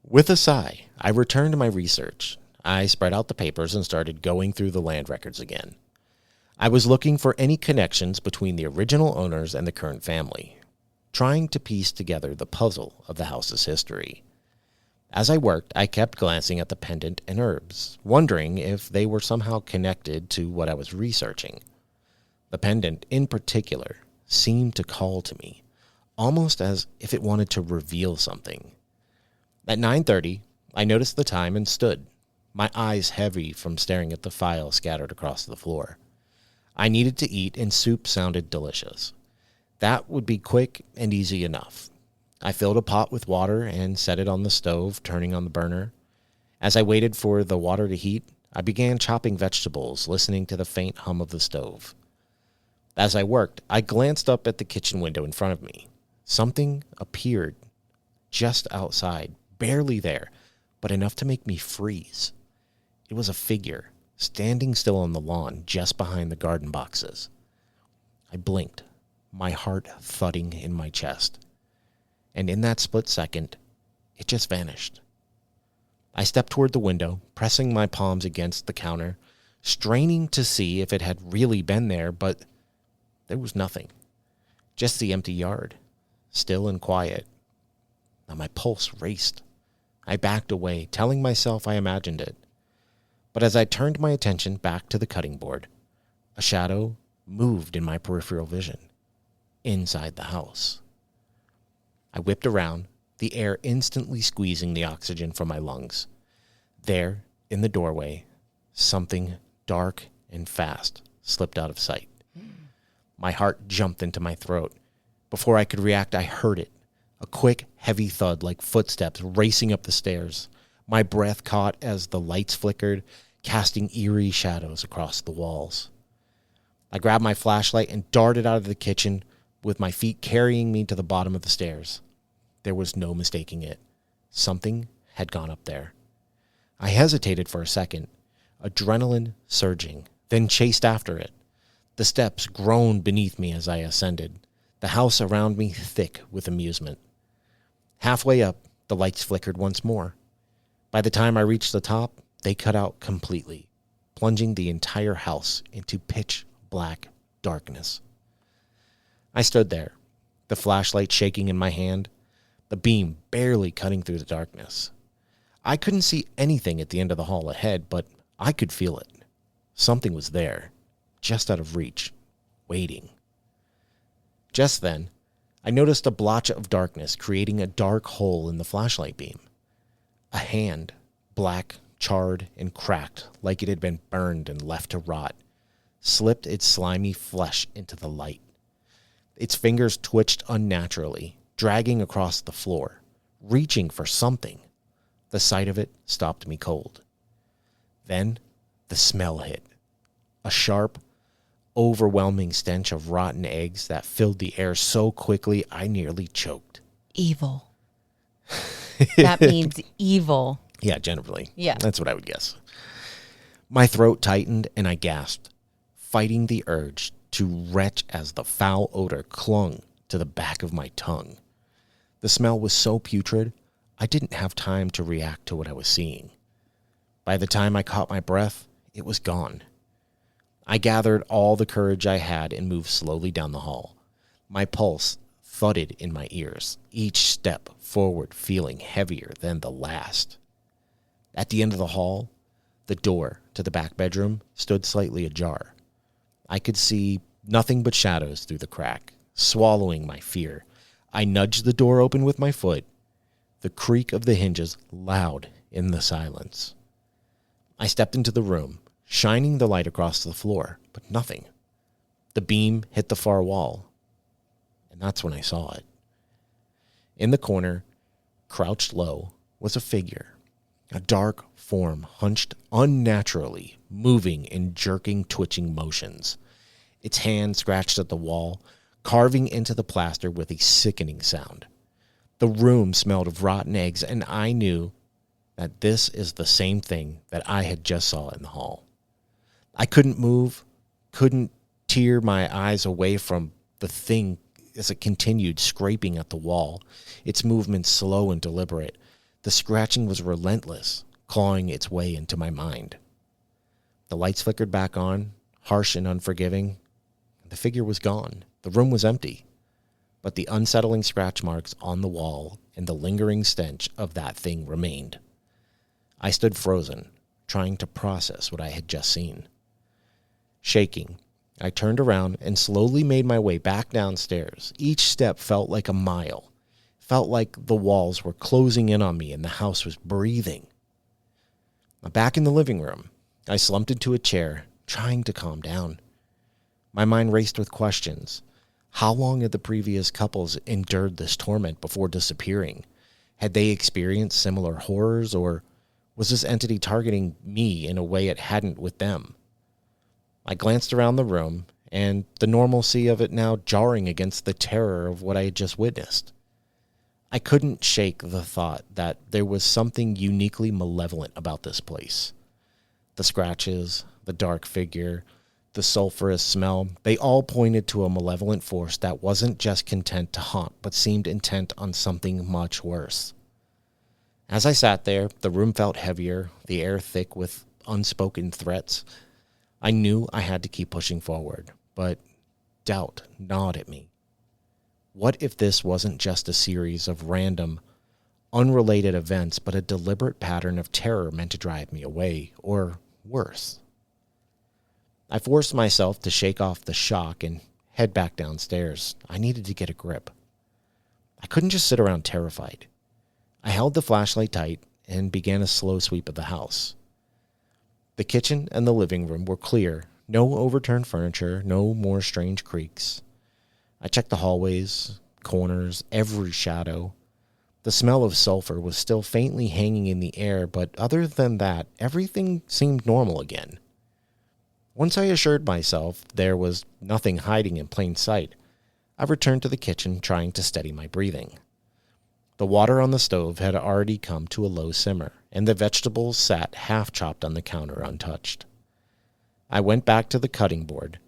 With a sigh, I returned to my research. I spread out the papers and started going through the land records again. I was looking for any connections between the original owners and the current family, trying to piece together the puzzle of the house's history. As I worked, I kept glancing at the pendant and herbs, wondering if they were somehow connected to what I was researching. The pendant, in particular, seemed to call to me, almost as if it wanted to reveal something. At 9:30, I noticed the time and stood, my eyes heavy from staring at the files scattered across the floor. I needed to eat, and soup sounded delicious. That would be quick and easy enough. I filled a pot with water and set it on the stove, turning on the burner. As I waited for the water to heat, I began chopping vegetables, listening to the faint hum of the stove. As I worked, I glanced up at the kitchen window in front of me. Something appeared just outside, barely there, but enough to make me freeze. It was a figure, standing still on the lawn just behind the garden boxes. I blinked, my heart thudding in my chest. And in that split second, it just vanished. I stepped toward the window, pressing my palms against the counter, straining to see if it had really been there, but there was nothing. Just the empty yard, still and quiet. Now my pulse raced. I backed away, telling myself I imagined it. But as I turned my attention back to the cutting board, a shadow moved in my peripheral vision, inside the house. I whipped around, the air instantly squeezing the oxygen from my lungs. There, in the doorway, something dark and fast slipped out of sight. My heart jumped into my throat. Before I could react, I heard it. A quick, heavy thud like footsteps racing up the stairs. My breath caught as the lights flickered, casting eerie shadows across the walls. I grabbed my flashlight and darted out of the kitchen, with my feet carrying me to the bottom of the stairs. There was no mistaking it. Something had gone up there. I hesitated for a second, adrenaline surging, then chased after it. The steps groaned beneath me as I ascended, the house around me thick with amusement. Halfway up, the lights flickered once more. By the time I reached the top, they cut out completely, plunging the entire house into pitch black darkness. I stood there, the flashlight shaking in my hand, the beam barely cutting through the darkness. I couldn't see anything at the end of the hall ahead, but I could feel it. Something was there, just out of reach, waiting. Just then, I noticed a blotch of darkness creating a dark hole in the flashlight beam. A hand, black, charred, and cracked like it had been burned and left to rot, slipped its slimy flesh into the light. Its fingers twitched unnaturally, dragging across the floor, reaching for something. The sight of it stopped me cold. Then, The smell hit. A sharp, overwhelming stench of rotten eggs that filled the air so quickly I nearly choked. Evil. That means evil. Yeah, generally. Yeah. That's what I would guess. My throat tightened and I gasped, fighting the urge to retch as the foul odor clung to the back of my tongue. The smell was so putrid, I didn't have time to react to what I was seeing. By the time I caught my breath, it was gone. I gathered all the courage I had and moved slowly down the hall. My pulse thudded in my ears, each step forward feeling heavier than the last. At the end of the hall, the door to the back bedroom stood slightly ajar. I could see nothing but shadows through the crack, swallowing my fear. I nudged the door open with my foot, the creak of the hinges loud in the silence. I stepped into the room, shining the light across the floor, but nothing. The beam hit the far wall, and that's when I saw it. In the corner, crouched low, was a figure, a dark form hunched unnaturally, moving in jerking, twitching motions. Its hand scratched at the wall, carving into the plaster with a sickening sound. The room smelled of rotten eggs, and I knew that this is the same thing that I had just saw in the hall. I couldn't move, couldn't tear my eyes away from the thing as it continued scraping at the wall, its movements slow and deliberate. The scratching was relentless, clawing its way into my mind. The lights flickered back on, harsh and unforgiving. The figure was gone. The room was empty. But the unsettling scratch marks on the wall and the lingering stench of that thing remained. I stood frozen, trying to process what I had just seen. Shaking, I turned around and slowly made my way back downstairs. Each step felt like a mile. Felt like the walls were closing in on me and the house was breathing. Back in the living room, I slumped into a chair, trying to calm down. My mind raced with questions. How long had the previous couples endured this torment before disappearing? Had they experienced similar horrors, or was this entity targeting me in a way it hadn't with them? I glanced around the room, and the normalcy of it now jarring against the terror of what I had just witnessed. I couldn't shake the thought that there was something uniquely malevolent about this place. The scratches, the dark figure, the sulfurous smell, they all pointed to a malevolent force that wasn't just content to haunt, but seemed intent on something much worse. As I sat there, the room felt heavier, the air thick with unspoken threats. I knew I had to keep pushing forward, but doubt gnawed at me. What if this wasn't just a series of random, unrelated events, but a deliberate pattern of terror meant to drive me away, or worse? I forced myself to shake off the shock and head back downstairs. I needed to get a grip. I couldn't just sit around terrified. I held the flashlight tight and began a slow sweep of the house. The kitchen and the living room were clear. No overturned furniture, no more strange creaks. I checked the hallways, corners, every shadow. The smell of sulfur was still faintly hanging in the air, but other than that, everything seemed normal again. Once I assured myself there was nothing hiding in plain sight, I returned to the kitchen, trying to steady my breathing. The water on the stove had already come to a low simmer, and the vegetables sat half-chopped on the counter untouched. I went back to the cutting board,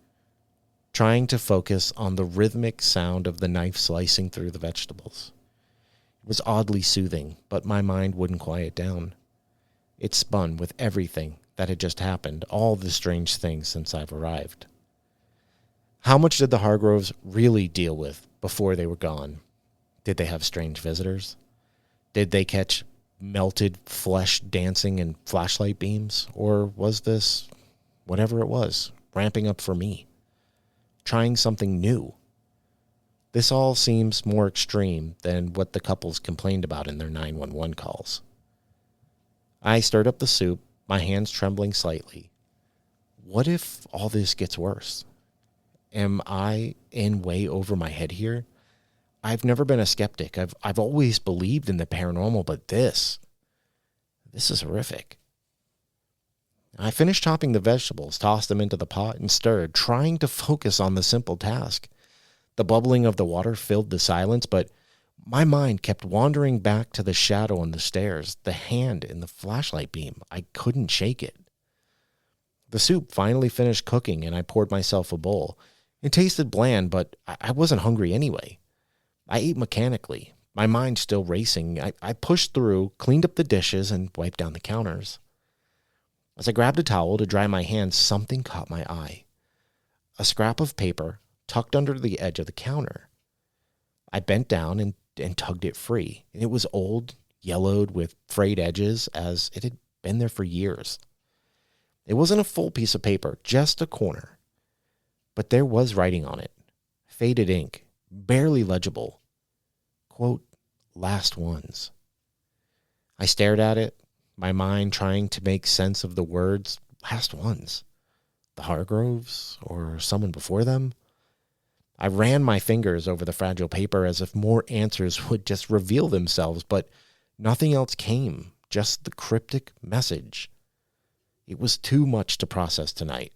trying to focus on the rhythmic sound of the knife slicing through the vegetables. It was oddly soothing, but my mind wouldn't quiet down. It spun with everything that had just happened, all the strange things since I've arrived. How much did the Hargroves really deal with before they were gone? Did they have strange visitors? Did they catch melted flesh dancing in flashlight beams? Or was this, whatever it was, ramping up for me? Trying something new? This all seems more extreme than what the couples complained about in their 911 calls. I stirred up the soup, my hands trembling slightly. What if all this gets worse? Am I in way over my head here? I've never been a skeptic. I've always believed in the paranormal, but this is horrific. I finished chopping the vegetables, tossed them into the pot, and stirred, trying to focus on the simple task. The bubbling of the water filled the silence, but my mind kept wandering back to the shadow on the stairs, the hand in the flashlight beam. I couldn't shake it. The soup finally finished cooking, and I poured myself a bowl. It tasted bland, but I wasn't hungry anyway. I ate mechanically, my mind still racing. I pushed through, cleaned up the dishes, and wiped down the counters. As I grabbed a towel to dry my hands, something caught my eye. A scrap of paper tucked under the edge of the counter. I bent down and tugged it free. It was old, yellowed, with frayed edges, as it had been there for years. It wasn't a full piece of paper, just a corner. But there was writing on it, faded ink, barely legible. Quote, "Last ones." I stared at it, my mind trying to make sense of the words, last ones. The Hargroves, or someone before them? I ran my fingers over the fragile paper as if more answers would just reveal themselves, but nothing else came, just the cryptic message. It was too much to process tonight.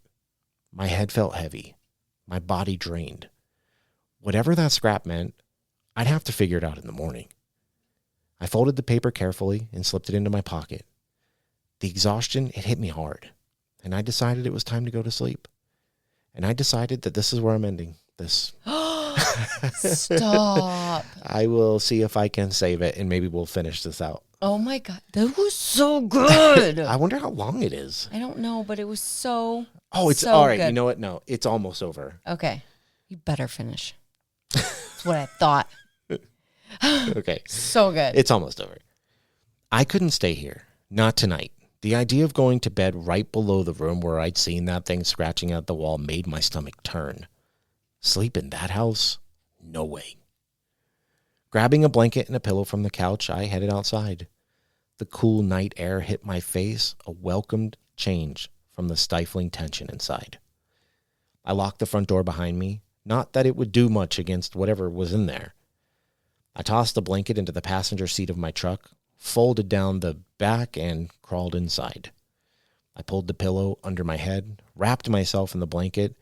My head felt heavy, my body drained. Whatever that scrap meant, I'd have to figure it out in the morning. I folded the paper carefully and slipped it into my pocket. The exhaustion, it hit me hard, and I decided it was time to go to sleep. And I decided that this is where I'm ending this. Stop. I will see if I can save it, and maybe we'll finish this out. Oh my God. That was so good. I wonder how long it is. I don't know, but it was so Oh, it's so all right. good. You know what? No, it's almost over. Okay. You better finish. That's what I thought. Okay. So good. It's almost over. I couldn't stay here. Not tonight. The idea of going to bed right below the room where I'd seen that thing scratching at the wall made my stomach turn. Sleep in that house? No way. Grabbing a blanket and a pillow from the couch, I headed outside. The cool night air hit my face, a welcomed change from the stifling tension inside. I locked the front door behind me, not that it would do much against whatever was in there. I tossed the blanket into the passenger seat of my truck, folded down the back, and crawled inside. I pulled the pillow under my head, wrapped myself in the blanket,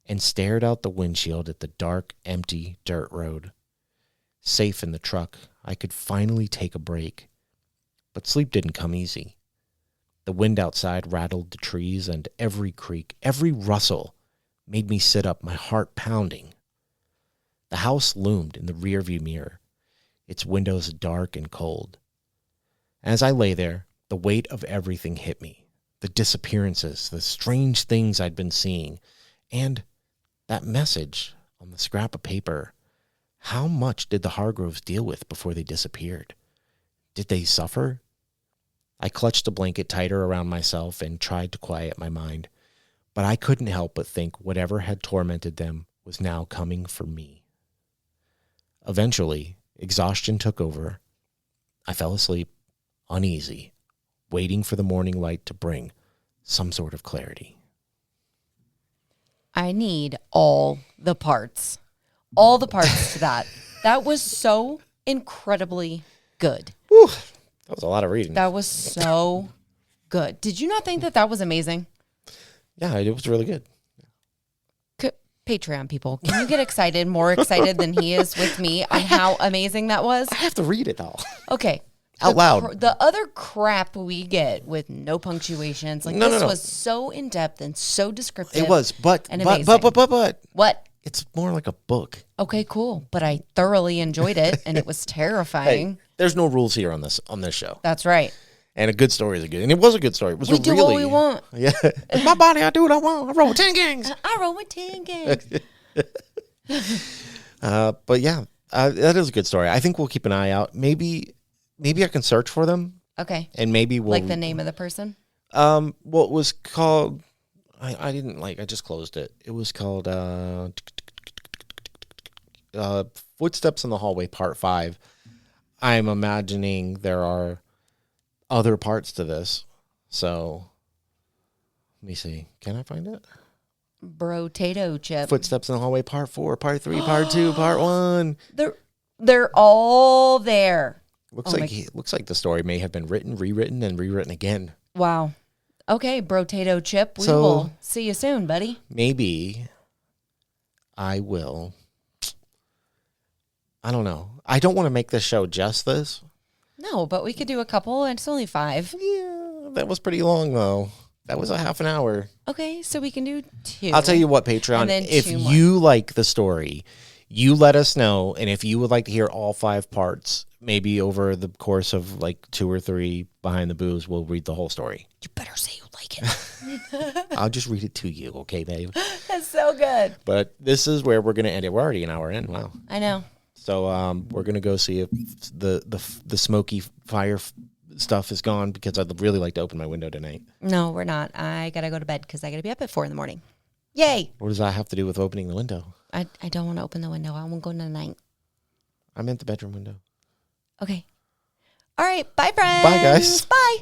and stared out the windshield at the dark, empty dirt road. Safe in the truck, I could finally take a break. But sleep didn't come easy. The wind outside rattled the trees, and every creak, every rustle made me sit up, my heart pounding. The house loomed in the rearview mirror, its windows dark and cold. As I lay there, the weight of everything hit me. The disappearances, the strange things I'd been seeing, and that message on the scrap of paper. How much did the Hargroves deal with before they disappeared? Did they suffer? I clutched the blanket tighter around myself and tried to quiet my mind, but I couldn't help but think whatever had tormented them was now coming for me. Eventually, exhaustion took over. I fell asleep, uneasy, waiting for the morning light to bring some sort of clarity. I need all the parts. All the parts to that. That was so incredibly good. Whew, that was a lot of reading. That was so good. Did you not think that was amazing? Yeah, it was really good. Patreon people, can you get excited, more excited than he is with me on how amazing that was? I have to read it all. Okay. Out loud. The other crap we get with no punctuations, like No. was so in-depth and so descriptive. It was, but amazing. What? it's more like a book. Okay, cool. But I thoroughly enjoyed it, and it was terrifying. Hey, there's no rules here on this show. That's right. And a good story is a good, and it was a good story. It was We a do really, what we want. Yeah, it's my body. I do what I want. I roll with 10 gangs. I roll with 10 gangs. But yeah, that is a good story. I think we'll keep an eye out. Maybe I can search for them, Okay. and maybe we'll Like the name of the person? what was called. I didn't like. I just closed it. It was called Footsteps in the Hallway Part 5. I'm imagining there are other parts to this. So let me see. Can I find it? Brotato chip. Footsteps in the Hallway Part 4, Part 3, Part 2, Part 1. They're all there. Looks like the story may have been written, rewritten, and rewritten again. Wow. Okay, Brotato Chip. We So- will see you soon, buddy. Maybe I will. I don't know. I don't want to make this show just this. No, but we could do a couple, and it's only 5. Yeah, that was pretty long though. That was a half an hour. Okay, so we can do 2. I'll tell you what, Patreon, And then if 2 more. you like the story, you let us know. And if you would like to hear all 5 parts, maybe over the course of like 2 or 3 behind the booze, we'll read the whole story. You better say you like it. I'll just read it to you, okay, babe? That's so good. But this is where we're going to end it. We're already an hour in. Wow. I know. So we're going to go see if the smoky fire stuff is gone, because I'd really like to open my window tonight. No, we're not. I got to go to bed because I got to be up at 4 in the morning. Yay. What does that have to do with opening the window? I don't want to open the window. I won't go in the night. I meant the bedroom window. Okay. All right. Bye, friends. Bye, guys. Bye.